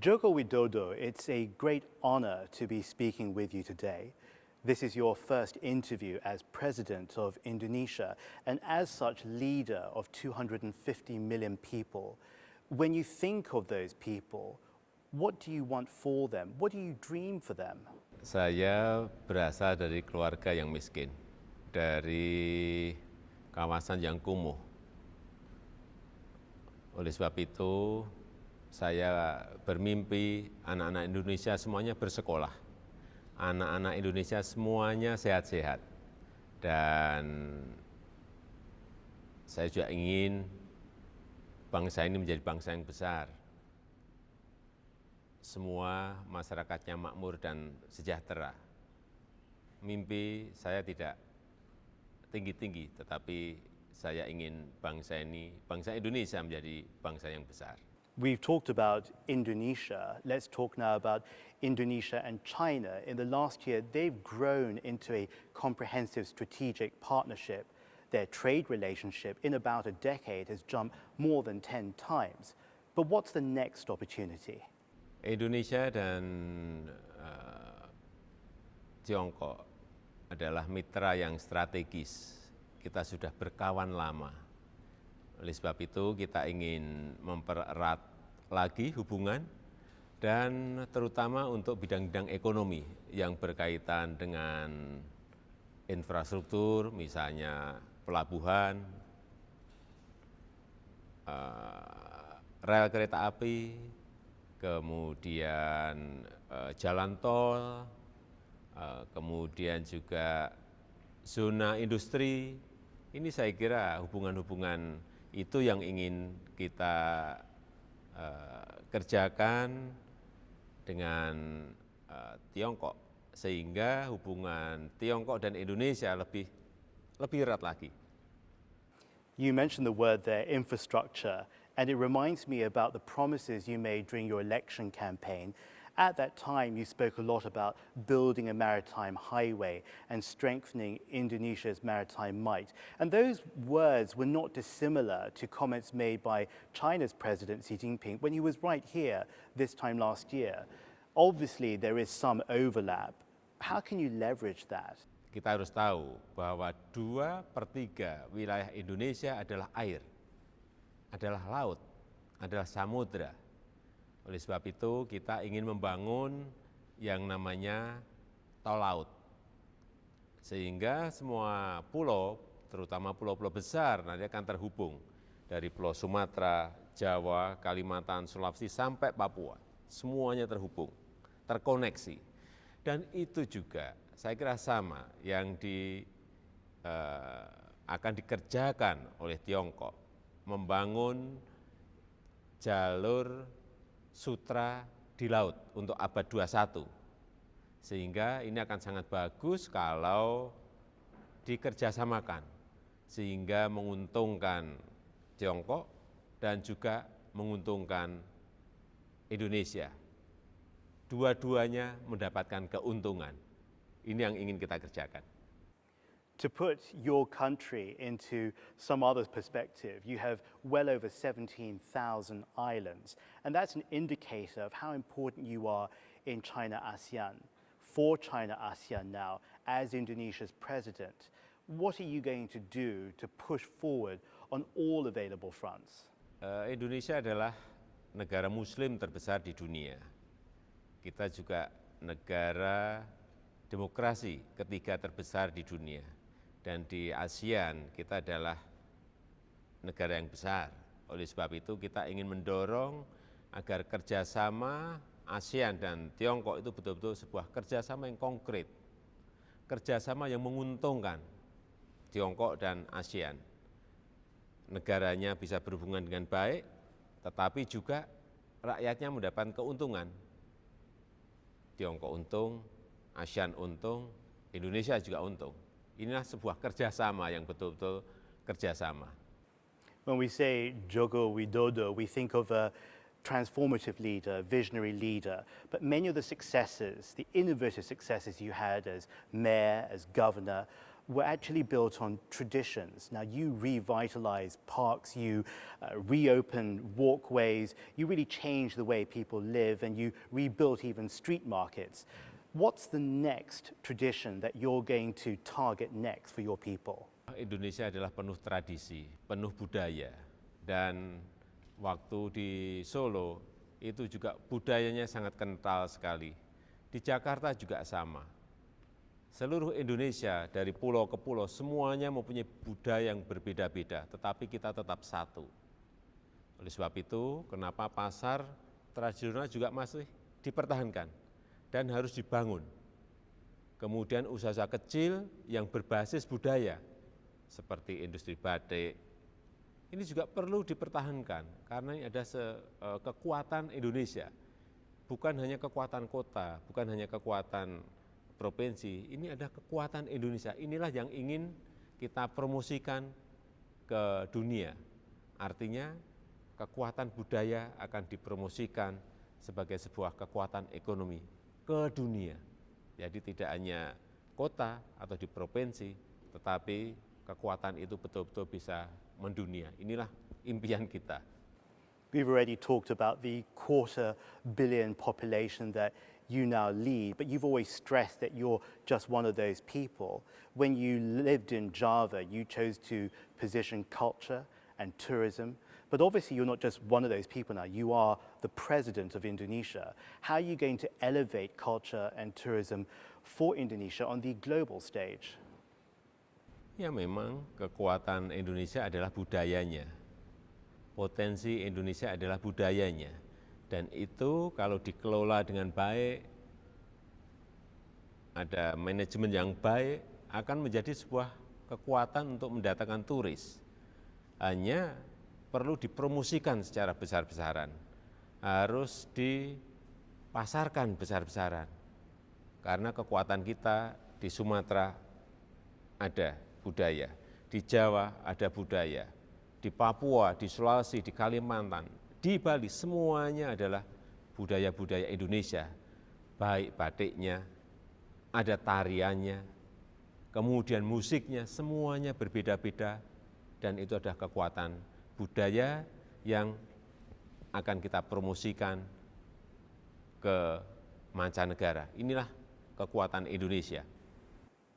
Joko Widodo, it's a great honor to be speaking with you today. This is your first interview as President of Indonesia and as such leader of 250 million people. When you think of those people, what do you want for them? What do you dream for them? Saya berasal dari keluarga yang miskin, dari kawasan yang kumuh. Oleh sebab itu, saya bermimpi anak-anak Indonesia semuanya bersekolah. Anak-anak Indonesia semuanya sehat-sehat. Dan saya juga ingin bangsa ini menjadi bangsa yang besar. Semua masyarakatnya makmur dan sejahtera. Mimpi saya tidak tinggi-tinggi, tetapi saya ingin bangsa ini, bangsa Indonesia menjadi bangsa yang besar. We've talked about Indonesia. Let's talk now about Indonesia and China. In the last year, they've grown into a comprehensive strategic partnership. Their trade relationship in about a decade has jumped more than 10 times. But what's the next opportunity? Indonesia dan Tiongkok adalah mitra yang strategis. Kita sudah berkawan lama. Oleh sebab itu kita ingin mempererat lagi hubungan dan terutama untuk bidang-bidang ekonomi yang berkaitan dengan infrastruktur, misalnya pelabuhan, rel kereta api, kemudian jalan tol, kemudian juga zona industri. Ini saya kira hubungan-hubungan itu yang ingin kita kerjakan dengan Tiongkok, sehingga hubungan Tiongkok dan Indonesia lebih erat lagi. You mentioned the word there, infrastructure, and it reminds me about the promises you made during your election campaign. At that time, you spoke a lot about building a maritime highway and strengthening Indonesia's maritime might. And those words were not dissimilar to comments made by China's President Xi Jinping when he was right here this time last year. Obviously, there is some overlap. How can you leverage that? Kita harus tahu bahwa 2/3 wilayah Indonesia adalah air, adalah laut, adalah samudra. Oleh sebab itu kita ingin membangun yang namanya tol laut. Sehingga semua pulau, terutama pulau-pulau besar nanti akan terhubung. Dari Pulau Sumatera, Jawa, Kalimantan, Sulawesi sampai Papua. Semuanya terhubung, terkoneksi. Dan itu juga saya kira sama yang akan dikerjakan oleh Tiongkok. Membangun jalur sutra di laut untuk abad 21. Sehingga ini akan sangat bagus kalau dikerjasamakan. Sehingga menguntungkan Tiongkok dan juga menguntungkan Indonesia. Dua-duanya mendapatkan keuntungan. Ini yang ingin kita kerjakan. To put your country into some other perspective, you have well over 17,000 islands, and that's an indicator of how important you are in China-ASEAN. For China-ASEAN now, as Indonesia's president, what are you going to do to push forward on all available fronts? Indonesia adalah negara muslim terbesar di dunia. Kita juga negara demokrasi ketiga terbesar di dunia. Dan di ASEAN kita adalah negara yang besar. Oleh sebab itu kita ingin mendorong agar kerjasama ASEAN dan Tiongkok itu betul-betul sebuah kerjasama yang konkret. Kerjasama yang menguntungkan Tiongkok dan ASEAN. Negaranya bisa berhubungan dengan baik, tetapi juga rakyatnya mendapatkan keuntungan. Tiongkok untung, ASEAN untung, Indonesia juga untung. Inilah sebuah kerjasama yang betul-betul kerjasama. When we say Joko Widodo, we think of a transformative leader, visionary leader, but many of the successes, the innovative successes you had as mayor, as governor, were actually built on traditions. Now, you revitalize parks, you reopen walkways, you really change the way people live, and you rebuilt even street markets. What's the next tradition that you're going to target next for your people? Indonesia adalah penuh tradisi, penuh budaya, dan waktu di Solo itu juga budayanya sangat kental sekali. Di Jakarta juga sama. Seluruh Indonesia dari pulau ke pulau semuanya mempunyai budaya yang berbeda-beda, tetapi kita tetap satu. Oleh sebab itu, kenapa pasar tradisional juga masih dipertahankan dan harus dibangun. Kemudian usaha-usaha kecil yang berbasis budaya, seperti industri batik, ini juga perlu dipertahankan karena ini ada kekuatan Indonesia. Bukan hanya kekuatan kota, bukan hanya kekuatan provinsi, ini ada kekuatan Indonesia. Inilah yang ingin kita promosikan ke dunia. Artinya kekuatan budaya akan dipromosikan sebagai sebuah kekuatan ekonomi ke dunia. Jadi tidak hanya kota atau di provinsi, tetapi kekuatan itu betul-betul bisa mendunia. Inilah impian kita. We've already talked about the 250 million population that you now lead, but you've always stressed that you're just one of those people. When you lived in Java, you chose to position culture and tourism, but obviously you're not just one of those people now, you are the president of Indonesia. How are you going to elevate culture and tourism for Indonesia on the global stage? Ya memang kekuatan Indonesia adalah budayanya. Potensi Indonesia adalah budayanya. Dan itu kalau dikelola dengan baik, ada manajemen yang baik, akan menjadi sebuah kekuatan untuk mendatangkan turis. Hanya perlu dipromosikan secara besar-besaran. Harus dipasarkan besar-besaran. Karena kekuatan kita di Sumatera ada budaya, di Jawa ada budaya, di Papua, di Sulawesi, di Kalimantan, di Bali, semuanya adalah budaya-budaya Indonesia. Baik batiknya, ada tariannya, kemudian musiknya, semuanya berbeda-beda. Dan itu adalah kekuatan budaya yang akan kita promosikan ke mancanegara. Inilah kekuatan Indonesia.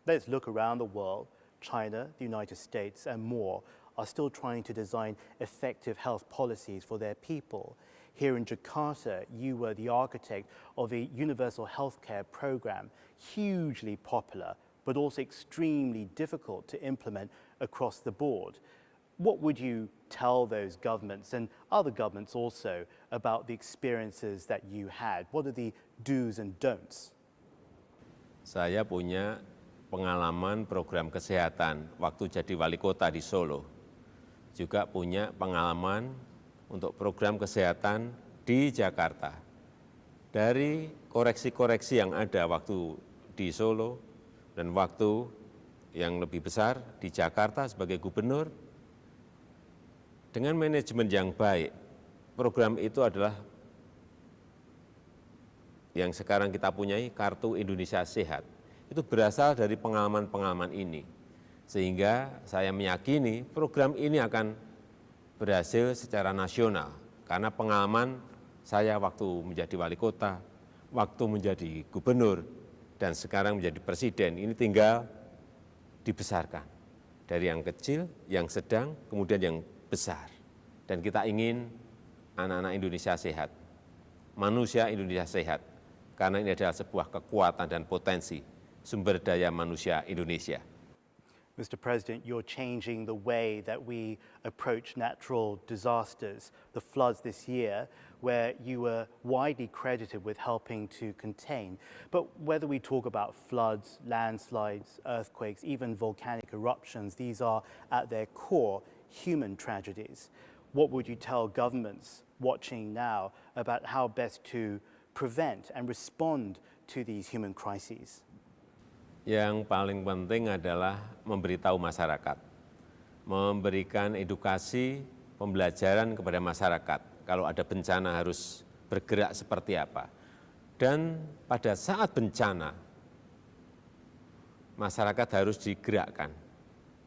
Let's look around the world. China, the United States, and more are still trying to design effective health policies for their people. Here in Jakarta, you were the architect of a universal healthcare program, hugely popular, but also extremely difficult to implement across the board. What would you tell those governments and other governments also about the experiences that you had? What are the do's and don'ts? Saya punya pengalaman program kesehatan waktu jadi wali kota di Solo. Juga punya pengalaman untuk program kesehatan di Jakarta. Dari koreksi-koreksi yang ada waktu di Solo dan waktu yang lebih besar di Jakarta sebagai gubernur, dengan manajemen yang baik, program itu adalah yang sekarang kita punyai, Kartu Indonesia Sehat. Itu berasal dari pengalaman-pengalaman ini. Sehingga saya meyakini program ini akan berhasil secara nasional. Karena pengalaman saya waktu menjadi wali kota, waktu menjadi gubernur, dan sekarang menjadi presiden, ini tinggal dibesarkan. Dari yang kecil, yang sedang, kemudian yang besar. Dan kita ingin anak-anak Indonesia sehat, manusia Indonesia sehat. Karena ini adalah sebuah kekuatan dan potensi sumber daya manusia Indonesia. Mr. President, you're changing the way that we approach natural disasters. The floods this year, where you were widely credited with helping to contain. But whether we talk about floods, landslides, earthquakes, even volcanic eruptions, these are at their core human tragedies. What would you tell governments watching now about how best to prevent and respond to these human crises? Yang paling penting adalah memberitahu masyarakat, memberikan edukasi, pembelajaran kepada masyarakat. Kalau ada bencana harus bergerak seperti apa. Dan pada saat bencana, masyarakat harus digerakkan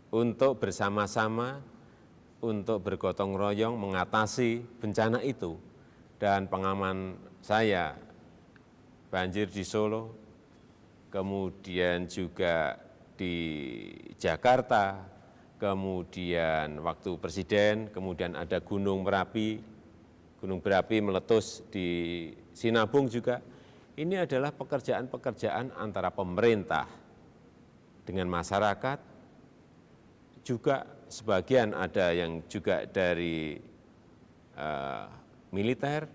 untuk bersama-sama, untuk bergotong royong mengatasi bencana itu. Dan pengalaman saya, banjir di Solo, kemudian juga di Jakarta, kemudian waktu presiden, kemudian ada gunung berapi meletus di Sinabung juga. Ini adalah pekerjaan-pekerjaan antara pemerintah dengan masyarakat, juga sebagian ada yang juga dari militer,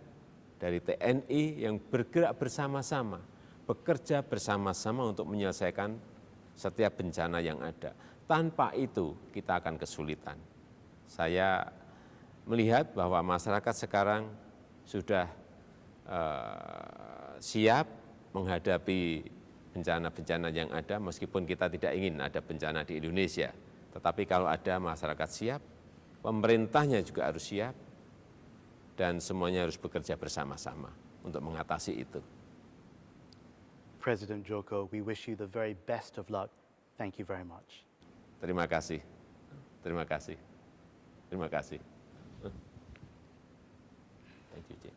dari TNI yang bergerak bersama-sama, bekerja bersama-sama untuk menyelesaikan setiap bencana yang ada. Tanpa itu kita akan kesulitan. Saya melihat bahwa masyarakat sekarang sudah siap menghadapi bencana-bencana yang ada, meskipun kita tidak ingin ada bencana di Indonesia. Tetapi kalau ada, masyarakat siap, pemerintahnya juga harus siap, dan semuanya harus bekerja bersama-sama untuk mengatasi itu. President Joko, we wish you the very best of luck. Thank you very much. Terima kasih. Terima kasih. Terima kasih. Thank you, Jim.